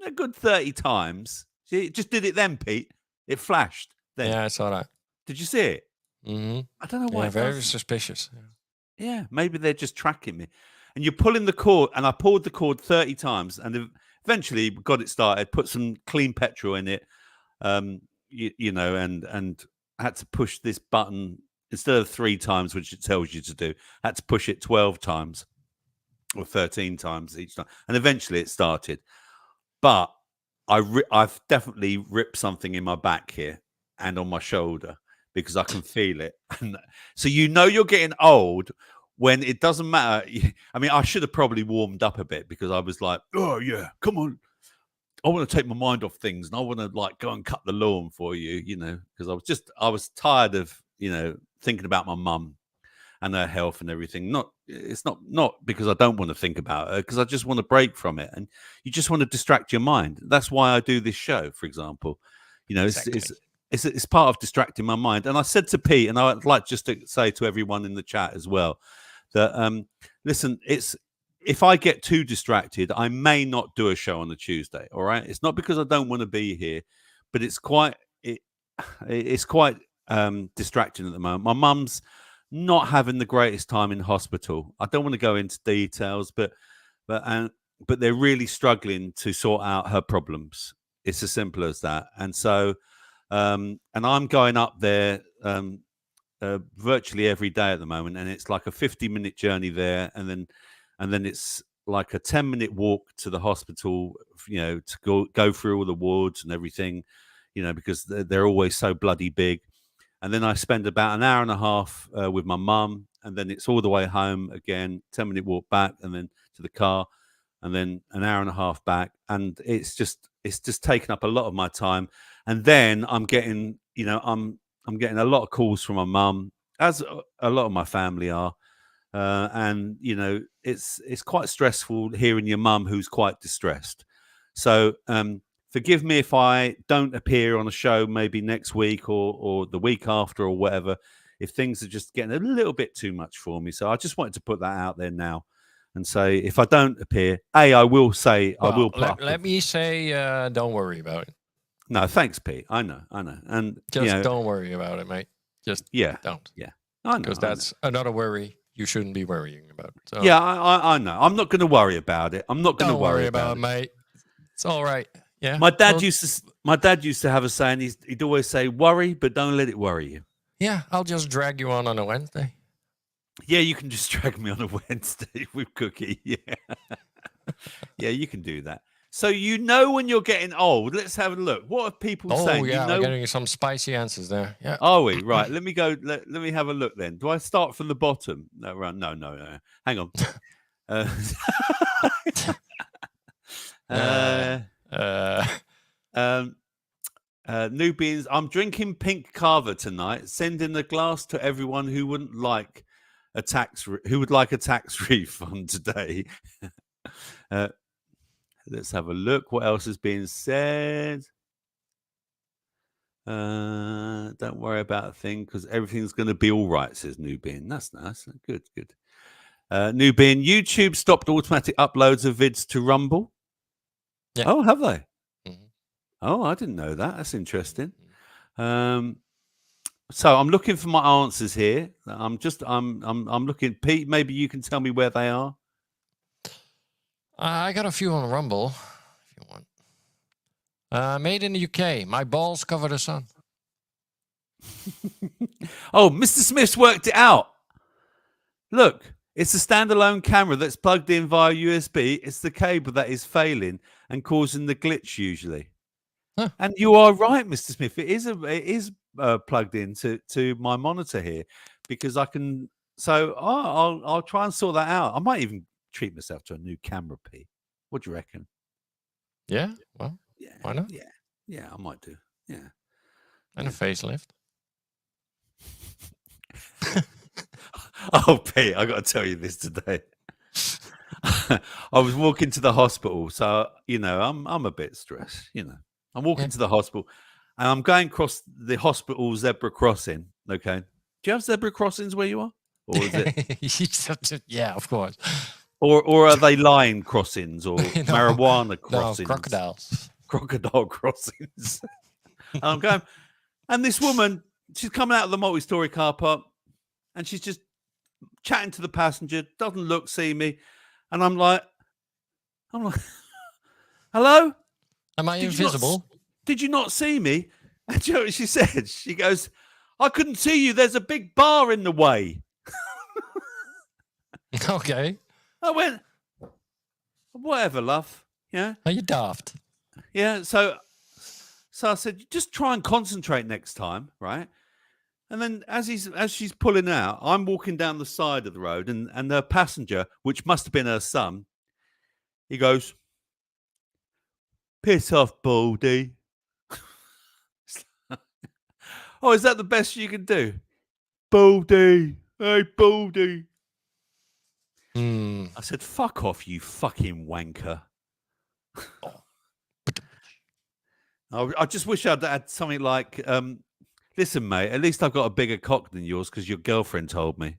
a good 30 times. See, it just did it then, Pete. It flashed then. Yeah, I saw that. Did you see it? Mm-hmm. I don't know why. Yeah, very suspicious. Yeah, maybe they're just tracking me. And you're pulling the cord, and I pulled the cord 30 times, and eventually got it started, put some clean petrol in it, and had to push this button instead of 3 times, which it tells you to do. I had to push it 12 times or 13 times each time, and eventually it started. But I've definitely ripped something in my back here and on my shoulder because I can feel it. And so you're getting old when it doesn't matter. I mean, I should have probably warmed up a bit because I was like, oh yeah, come on. I want to take my mind off things and I want to like go and cut the lawn for you, because I was tired of, thinking about my mum and her health and everything. It's not because I don't want to think about her, because I just want to break from it. And you just want to distract your mind. That's why I do this show, for example. Exactly. It's part of distracting my mind. And I said to Pete, and I'd like just to say to everyone in the chat as well, that listen, if I get too distracted, I may not do a show on a Tuesday. All right, it's not because I don't want to be here, but it's quite distracting at the moment. My mum's not having the greatest time in hospital. I don't want to go into details, but they're really struggling to sort out her problems. It's as simple as that. And so, and I'm going up there virtually every day at the moment, and it's like a 50-minute journey there, and then it's like a 10-minute walk to the hospital, to go through all the wards and everything, because they're always so bloody big. And then I spend about an hour and a half with my mum, and then it's all the way home again, 10-minute walk back, and then to the car, and then an hour and a half back. And it's just taken up a lot of my time. And then I'm getting, I'm getting a lot of calls from my mum, as a lot of my family are. And it's quite stressful hearing your mum who's quite distressed. So forgive me if I don't appear on a show maybe next week or the week after or whatever, if things are just getting a little bit too much for me. So I just wanted to put that out there now and say, if I don't appear, I will say, I will. Let me say, don't worry about it. No, thanks, Pete. I know. And just don't worry about it, mate. Just don't. Yeah, I know. Because that's another worry you shouldn't be worrying about. So. Yeah, I know. I'm not going to worry about it. I'm not going to worry about it, mate. It's all right. Yeah. My dad used to have a saying. He'd always say, "Worry, but don't let it worry you." Yeah, I'll just drag you on a Wednesday. Yeah, you can just drag me on a Wednesday with Cookie. Yeah, yeah, you can do that. So when you're getting old. Let's have a look. What are people saying? Oh yeah, we're getting some spicy answers there. Yeah. Are we? Right. Let me go. Let me have a look then. Do I start from the bottom? No, right. No. Hang on. Nubians, I'm drinking pink kava tonight. Sending a glass to everyone who would like a tax refund today. Let's have a look. What else is being said? Don't worry about a thing because everything's going to be all right, says Nubian. That's nice. Good. Nubian, YouTube stopped automatic uploads of vids to Rumble. Yeah. Oh, have they? Mm-hmm. Oh, I didn't know that. That's interesting. So I'm looking for my answers here. I'm looking. Pete, maybe you can tell me where they are. I got a few on Rumble, if you want. Made in the UK. My balls cover the sun. Oh, Mr. Smith's worked it out. Look, it's a standalone camera that's plugged in via USB. It's the cable that is failing and causing the glitch usually. Huh. And you are right, Mr. Smith. It is plugged in to my monitor here because I can. So I'll try and sort that out. I might even treat myself to a new camera, P. What do you reckon? Yeah, well, why not? Yeah, I might do. Yeah, and a facelift. Oh, Pete, I got to tell you this today. I was walking to the hospital, so I'm a bit stressed. I'm walking to the hospital, and I'm going across the hospital zebra crossing. Okay, do you have zebra crossings where you are, or is it? Yeah, of course. Or are they lion crossings or marijuana crossings? No, crocodiles. Crocodile crossings. And I'm going, and this woman, she's coming out of the multi-story car park, and she's just chatting to the passenger, doesn't see me, and I'm like, hello? Am I invisible? Did you not see me? And you know what she said? She goes, I couldn't see you. There's a big bar in the way. Okay. I went, whatever, love. Yeah. Are you daft? Yeah. So I said, just try and concentrate next time, right? And then as she's pulling out, I'm walking down the side of the road, and the passenger, which must have been her son, he goes, "Piss off, Baldy." Oh, is that the best you can do? Baldy. Hey, Baldy. I said, "Fuck off, you fucking wanker." I just wish I'd had something like, "Listen, mate, at least I've got a bigger cock than yours because your girlfriend told me."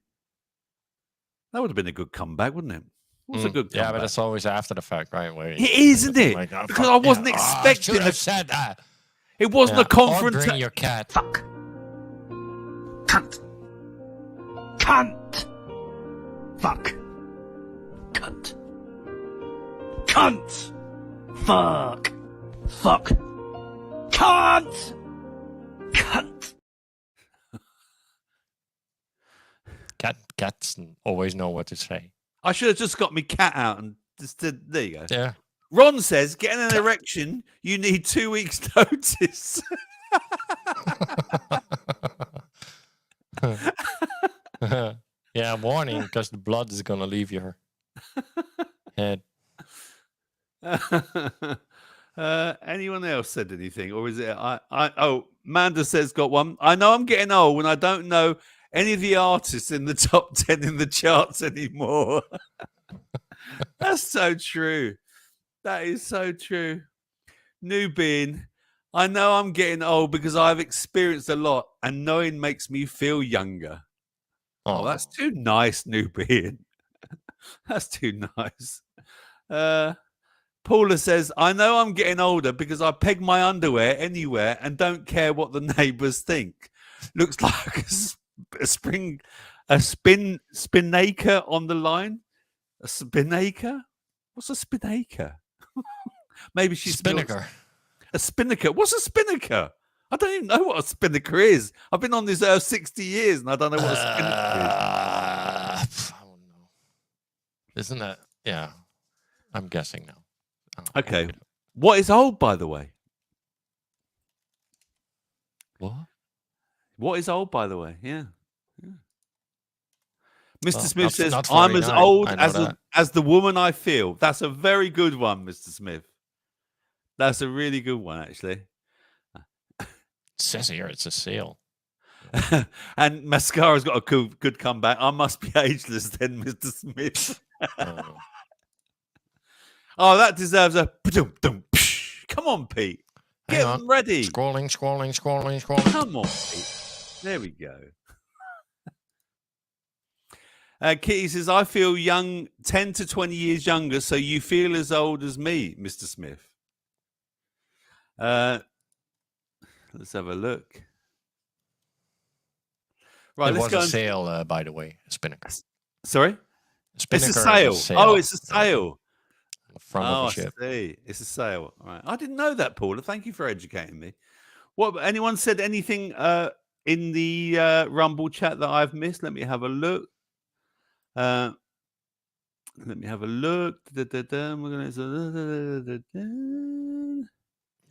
That would have been a good comeback, wouldn't it? What's a good comeback? Yeah, but it's always after the fact, right? Where it is, isn't it? Like, oh, because I wasn't expecting I said that. It wasn't a confrontation. Bring your cat. Fuck. Cunt. Cunt. Fuck. Cunt. Cunt. Fuck. Fuck. Cunt. Cunt. Cats always know what to say. I should have just got my cat out and just did. There you go. Yeah. Ron says, getting an erection, you need 2 weeks' notice. Yeah, warning, because the blood is going to leave your head. Anyone else said anything? Or is it... Oh, Manda says, got one. I know I'm getting old when I don't know any of the artists in the top 10 in the charts anymore. That's so true. That is so true. Nubin, I know I'm getting old because I've experienced a lot and knowing makes me feel younger. Oh, that's too nice, Nubin. That's too nice. Paula says, I know I'm getting older because I peg my underwear anywhere and don't care what the neighbours think. Looks like a spinnaker on the line. A spinnaker? What's a spinnaker? Maybe she's spinnaker. A spinnaker. What's a spinnaker? I don't even know what a spinnaker is. I've been on this earth 60 years and I don't know what a spinnaker is. I don't know. Isn't that? Yeah. I'm guessing now. Okay. What is old, by the way? What? What is old, by the way? Yeah. Mr. Well, Smith says, I'm as old as the woman I feel. That's a very good one, Mr. Smith. That's a really good one, actually. It says here it's a seal. And Mascara's got a good comeback. I must be ageless then, Mr. Smith. Oh, that deserves a... Come on, Pete. Get them ready. Scrolling. Come on, Pete. There we go. Kitty says, I feel young, 10 to 20 years younger, so you feel as old as me, Mr. Smith. Let's have a look. Right, it let's go. A sail, by the way, a spinnaker. Sorry? Spinnaker it's a sail. Oh, it's a sail. The front of the ship. I see. It's a sail. All right. I didn't know that, Paula. Thank you for educating me. What? Anyone said anything in the Rumble chat that I've missed? Let me have a look. We're gonna...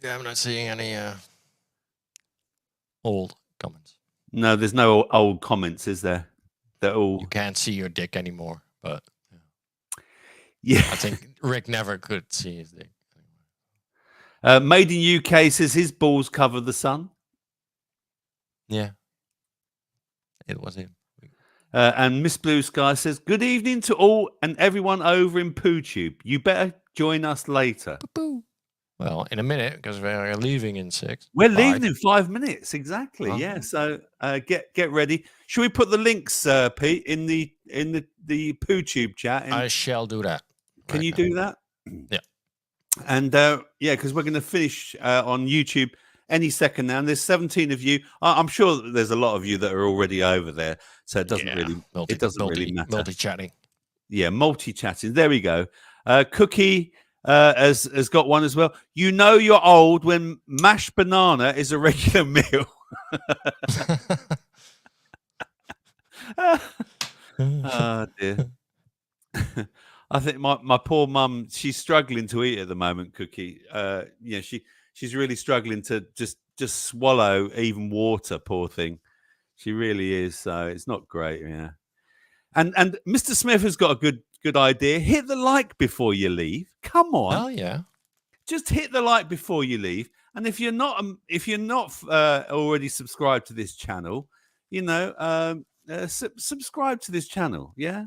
Yeah, I'm not seeing any old comments. No, there's no old comments, is there? They're all... You can't see your dick anymore, but yeah. I think Rick never could see his dick. Made in UK says his balls cover the sun. Yeah. It was him. And Miss Blue Sky says, good evening to all and everyone over in PooTube. You better join us later. Well, in a minute, because we're leaving in 6. We're leaving in 5 minutes, exactly. Uh-huh. Yeah, so get ready. Should we put the links, Pete, in the PooTube chat? I shall do that. Can you do that? Yeah. And yeah, because we're going to finish on YouTube any second now. And there's 17 of you. I'm sure that there's a lot of you that are already over there, so it doesn't really matter. Multi-chatting. Yeah, multi-chatting. There we go. Cookie has got one as well. You know you're old when mashed banana is a regular meal. Oh dear. I think my poor mum, she's struggling to eat at the moment, Cookie. Yeah, she's really struggling to just swallow even water, poor thing. She really is. So it's not great. Yeah. And Mr. Smith has got a good idea. Hit the like before you leave. Come on. Oh yeah. Just hit the like before you leave. And if you're not already subscribed to this channel, subscribe to this channel. Yeah.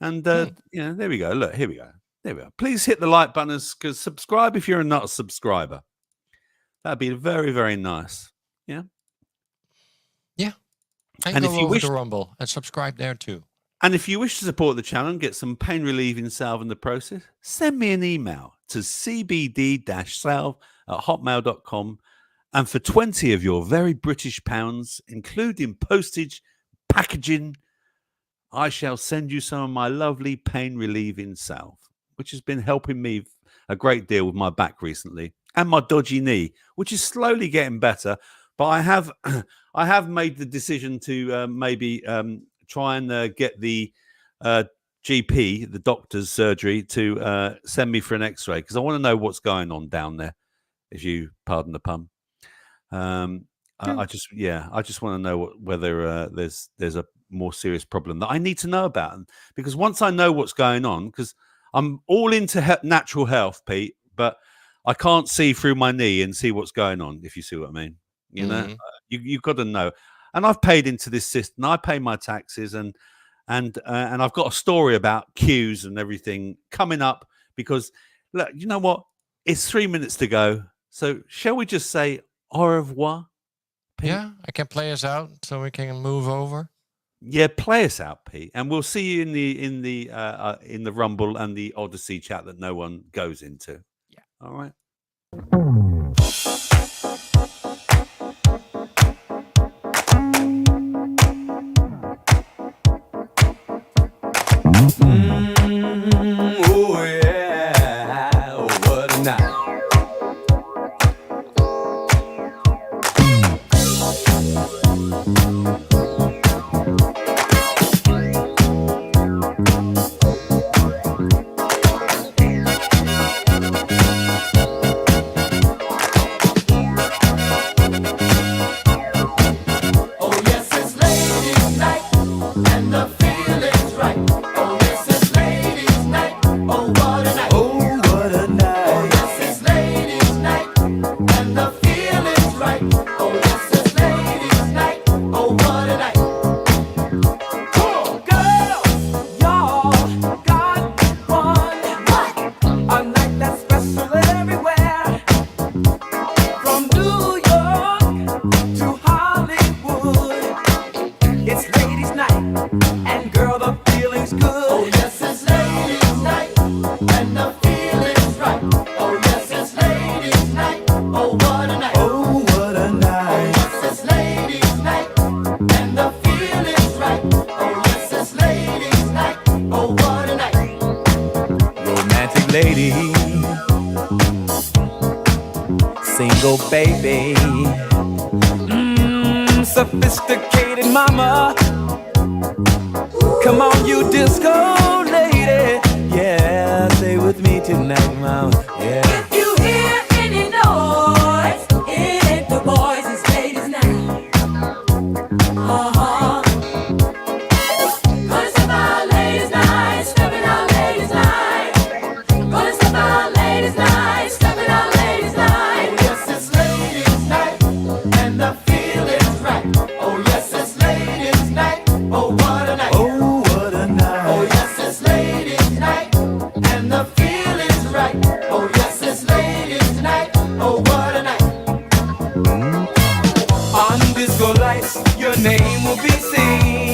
And there we go. Look, here we go. There we go. Please hit the like button, because subscribe if you're not a subscriber. That'd be very, very nice. Yeah. Yeah. And go over to Rumble and subscribe there too. And if you wish to support the channel and get some pain-relieving salve in the process, send me an email to cbd-salve@hotmail.com. And for 20 of your very British pounds, including postage, packaging, I shall send you some of my lovely pain-relieving salve, which has been helping me a great deal with my back recently and my dodgy knee, which is slowly getting better. But I have made the decision to maybe try and get the GP, the doctor's surgery, to send me for an X-ray, because I want to know what's going on down there, if you pardon the pun. I just want to know whether there's a more serious problem that I need to know about, because once I know what's going on, because I'm all into natural health, Pete, but I can't see through my knee and see what's going on, if you see what I mean. You know, you've got to know. And I've paid into this system. I pay my taxes, and I've got a story about queues and everything coming up, because look, you know what? It's 3 minutes to go. So shall we just say au revoir, Pete? Yeah, I can play us out so we can move over. Yeah, play us out, Pete, and we'll see you in the Rumble and the Odyssey chat that no one goes into. Yeah. All right. Oh yeah, what a night. Single baby, sophisticated mama. Come on, you disco lady. Yeah, stay with me tonight, mama. Yeah. If you hear any noise, it ain't the boys, it's ladies night. Gonna step out ladies night, stepping out ladies night. Gonna step out ladies night, stepping out ladies night. Oh yes, it's ladies night, and the feeling's right. Oh yes, it's ladies night. Oh what a night. Oh, what a night. Oh yes, it's ladies night, and the feeling's right. Oh yes, it's ladies night. Oh what a night. On disco lights, your name will be seen.